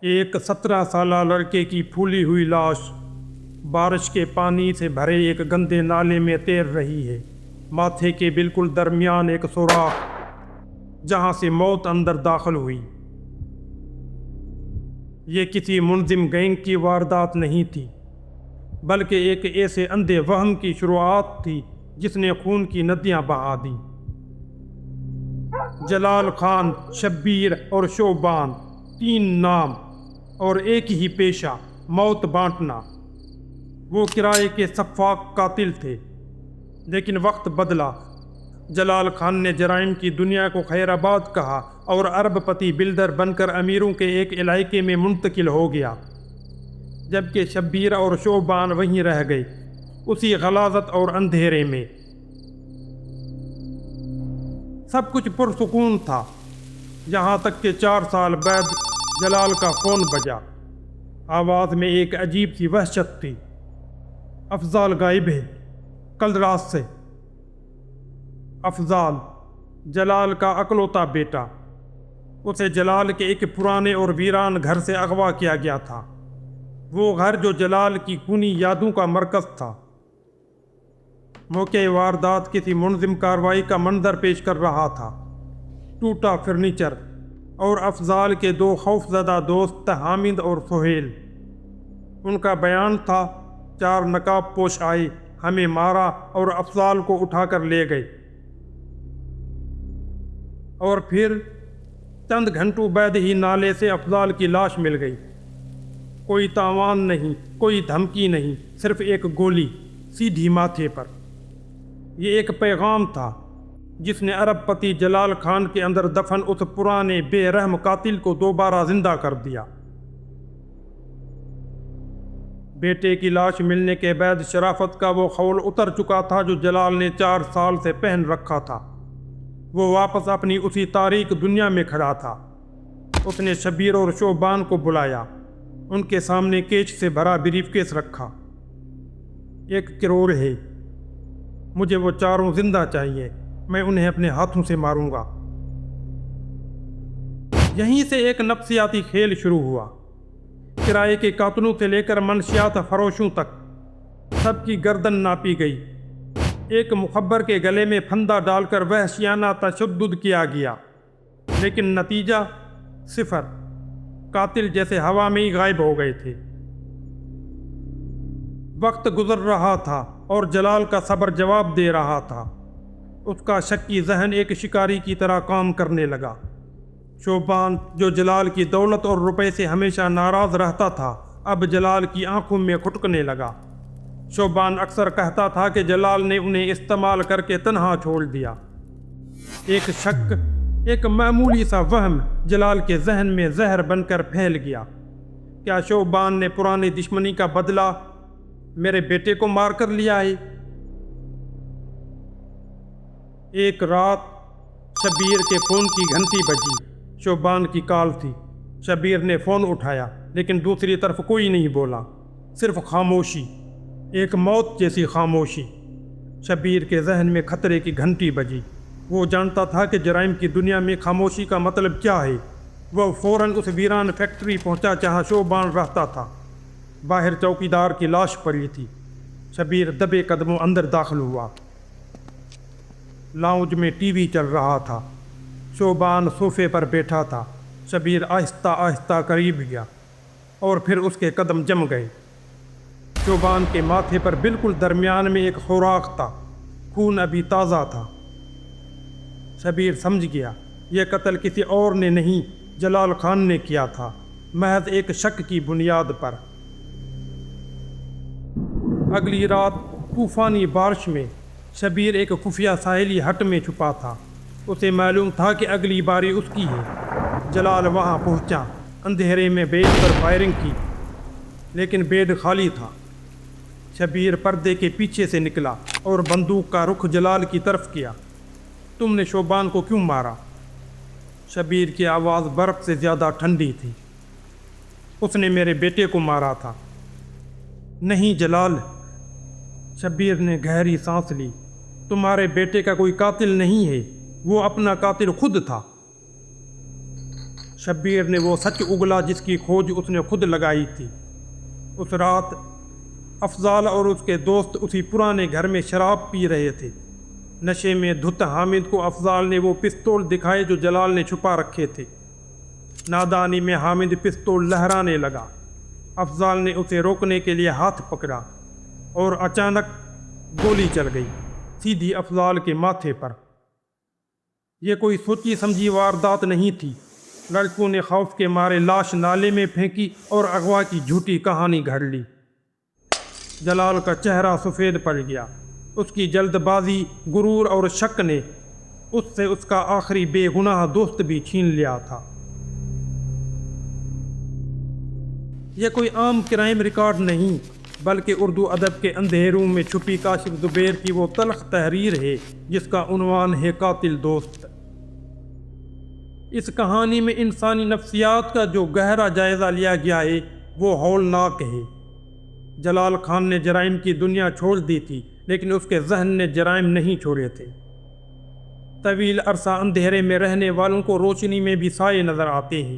ایک 17 سالہ لڑکے کی پھولی ہوئی لاش بارش کے پانی سے بھرے ایک گندے نالے میں تیر رہی ہے۔ ماتھے کے بالکل درمیان ایک سوراخ جہاں سے موت اندر داخل ہوئی۔ یہ کسی منظم گینگ کی واردات نہیں تھی، بلکہ ایک ایسے اندھے وہم کی شروعات تھی جس نے خون کی ندیاں بہا دیں۔ جلال خان، شبیر اور شوبان، 3 نام اور ایک ہی پیشہ، موت بانٹنا۔ وہ کرائے کے سفاک قاتل تھے، لیکن وقت بدلا۔ جلال خان نے جرائم کی دنیا کو خیر آباد کہا اور ارب پتی بلڈر بن کر امیروں کے ایک علاقے میں منتقل ہو گیا، جبکہ شبیر اور شوبان وہیں رہ گئے، اسی غلاظت اور اندھیرے میں۔ سب کچھ پرسکون تھا، یہاں تک کہ 4 سال بعد جلال کا فون بجا۔ آواز میں ایک عجیب سی وحشت تھی۔ افضال غائب ہے، کل رات سے۔ افضال، جلال کا اکلوتا بیٹا، اسے جلال کے ایک پرانے اور ویران گھر سے اغوا کیا گیا تھا، وہ گھر جو جلال کی خونی یادوں کا مرکز تھا۔ موقع واردات کسی منظم کارروائی کا منظر پیش کر رہا تھا۔ ٹوٹا فرنیچر اور افضال کے 2 خوفزدہ دوست حامد اور سہیل۔ ان کا بیان تھا، 4 نقاب پوش آئے، ہمیں مارا اور افضال کو اٹھا کر لے گئے۔ اور پھر چند گھنٹوں بعد ہی نالے سے افضال کی لاش مل گئی۔ کوئی تاوان نہیں، کوئی دھمکی نہیں، صرف ایک گولی سیدھی ماتھے پر۔ یہ ایک پیغام تھا جس نے ارب پتی جلال خان کے اندر دفن اس پرانے بے رحم قاتل کو دوبارہ زندہ کر دیا۔ بیٹے کی لاش ملنے کے بعد شرافت کا وہ خول اتر چکا تھا جو جلال نے 4 سال سے پہن رکھا تھا۔ وہ واپس اپنی اسی تاریک دنیا میں کھڑا تھا۔ اس نے شبیر اور شوبان کو بلایا، ان کے سامنے کیچ سے بھرا بریف کیس رکھا۔ 1 کروڑ ہے، مجھے وہ 4 زندہ چاہیے، میں انہیں اپنے ہاتھوں سے ماروں گا۔ یہیں سے ایک نفسیاتی کھیل شروع ہوا۔ کرائے کے قاتلوں سے لے کر منشیات فروشوں تک سب کی گردن ناپی گئی۔ ایک مخبر کے گلے میں پھندا ڈال کر وحشیانہ تشدد کیا گیا، لیکن نتیجہ 0۔ قاتل جیسے ہوا میں ہی غائب ہو گئے تھے۔ وقت گزر رہا تھا اور جلال کا صبر جواب دے رہا تھا۔ اس کا شکی ذہن ایک شکاری کی طرح کام کرنے لگا۔ شوبان، جو جلال کی دولت اور روپے سے ہمیشہ ناراض رہتا تھا، اب جلال کی آنکھوں میں کھٹکنے لگا۔ شوبان اکثر کہتا تھا کہ جلال نے انہیں استعمال کر کے تنہا چھوڑ دیا۔ ایک شک، ایک معمولی سا وہم جلال کے ذہن میں زہر بن کر پھیل گیا۔ کیا شوبان نے پرانی دشمنی کا بدلہ میرے بیٹے کو مار کر لیا ہے؟ ایک رات شبیر کے فون کی گھنٹی بجی۔ شوبان کی کال تھی۔ شبیر نے فون اٹھایا، لیکن دوسری طرف کوئی نہیں بولا، صرف خاموشی، ایک موت جیسی خاموشی۔ شبیر کے ذہن میں خطرے کی گھنٹی بجی۔ وہ جانتا تھا کہ جرائم کی دنیا میں خاموشی کا مطلب کیا ہے۔ وہ فوراً اس ویران فیکٹری پہنچا جہاں شوبان رہتا تھا۔ باہر چوکیدار کی لاش پڑی تھی۔ شبیر دبے قدموں اندر داخل ہوا۔ لاؤنج میں ٹی وی چل رہا تھا۔ شوبان صوفے پر بیٹھا تھا۔ شبیر آہستہ آہستہ قریب گیا اور پھر اس کے قدم جم گئے۔ شوبان کے ماتھے پر بالکل درمیان میں ایک سوراخ تھا، خون ابھی تازہ تھا۔ شبیر سمجھ گیا، یہ قتل کسی اور نے نہیں، جلال خان نے کیا تھا، محض ایک شک کی بنیاد پر۔ اگلی رات طوفانی بارش میں شبیر ایک خفیہ ساحلی ہٹ میں چھپا تھا۔ اسے معلوم تھا کہ اگلی باری اس کی ہے۔ جلال وہاں پہنچا، اندھیرے میں بیڈ پر فائرنگ کی، لیکن بیڈ خالی تھا۔ شبیر پردے کے پیچھے سے نکلا اور بندوق کا رخ جلال کی طرف کیا۔ تم نے شوبان کو کیوں مارا؟ شبیر کی آواز برف سے زیادہ ٹھنڈی تھی۔ اس نے میرے بیٹے کو مارا تھا۔ نہیں جلال، شبیر نے گہری سانس لی، تمہارے بیٹے کا کوئی قاتل نہیں ہے، وہ اپنا قاتل خود تھا۔ شبیر نے وہ سچ اگلا جس کی کھوج اس نے خود لگائی تھی۔ اس رات افضال اور اس کے دوست اسی پرانے گھر میں شراب پی رہے تھے۔ نشے میں دھت حامد کو افضال نے وہ پستول دکھائے جو جلال نے چھپا رکھے تھے۔ نادانی میں حامد پستول لہرانے لگا۔ افضال نے اسے روکنے کے لیے ہاتھ پکڑا اور اچانک گولی چل گئی، سیدھی افضال کے ماتھے پر۔ یہ کوئی سوچی سمجھی واردات نہیں تھی۔ لڑکوں نے خوف کے مارے لاش نالے میں پھینکی اور اغوا کی جھوٹی کہانی گھڑ لی۔ جلال کا چہرہ سفید پڑ گیا۔ اس کی جلد بازی، غرور اور شک نے اس سے اس کا آخری بے گناہ دوست بھی چھین لیا تھا۔ یہ کوئی عام کرائم ریکارڈ نہیں، بلکہ اردو ادب کے اندھیروں میں چھپی کاشف زبیر کی وہ تلخ تحریر ہے جس کا عنوان ہے قاتل دوست۔ اس کہانی میں انسانی نفسیات کا جو گہرا جائزہ لیا گیا ہے وہ ہولناک ہے۔ جلال خان نے جرائم کی دنیا چھوڑ دی تھی، لیکن اس کے ذہن نے جرائم نہیں چھوڑے تھے۔ طویل عرصہ اندھیرے میں رہنے والوں کو روشنی میں بھی سائے نظر آتے ہیں۔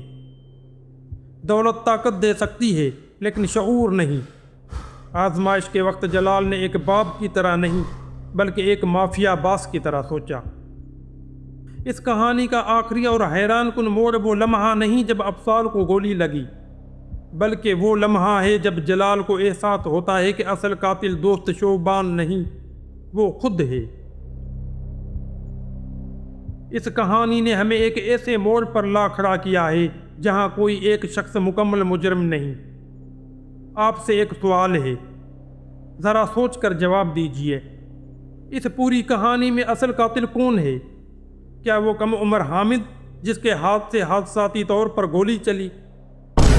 دولت طاقت دے سکتی ہے لیکن شعور نہیں۔ آزمائش کے وقت جلال نے ایک باپ کی طرح نہیں بلکہ ایک مافیا باس کی طرح سوچا۔ اس کہانی کا آخری اور حیران کن موڑ وہ لمحہ نہیں جب افضال کو گولی لگی، بلکہ وہ لمحہ ہے جب جلال کو احساس ہوتا ہے کہ اصل قاتل دوست شوبان نہیں، وہ خود ہے۔ اس کہانی نے ہمیں ایک ایسے موڑ پر لا کھڑا کیا ہے جہاں کوئی ایک شخص مکمل مجرم نہیں۔ آپ سے ایک سوال ہے، ذرا سوچ کر جواب دیجئے۔ اس پوری کہانی میں اصل قاتل کون ہے؟ کیا وہ کم عمر حامد جس کے ہاتھ سے حادثاتی طور پر گولی چلی؟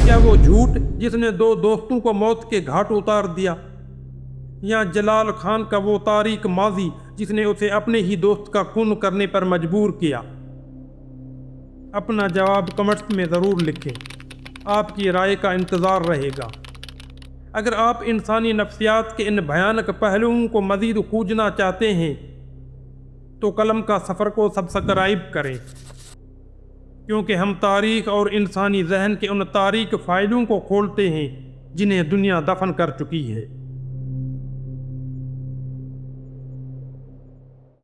کیا وہ جھوٹ جس نے دو دوستوں کو موت کے گھاٹ اتار دیا؟ یا جلال خان کا وہ تاریک ماضی جس نے اسے اپنے ہی دوست کا خون کرنے پر مجبور کیا؟ اپنا جواب کمنٹس میں ضرور لکھیں، آپ کی رائے کا انتظار رہے گا۔ اگر آپ انسانی نفسیات کے ان بھیانک پہلوؤں کو مزید کھوجنا چاہتے ہیں تو قلم کا سفر کو سبسکرائب کریں، کیونکہ ہم تاریخ اور انسانی ذہن کے ان تاریک فائلوں کو کھولتے ہیں جنہیں دنیا دفن کر چکی ہے۔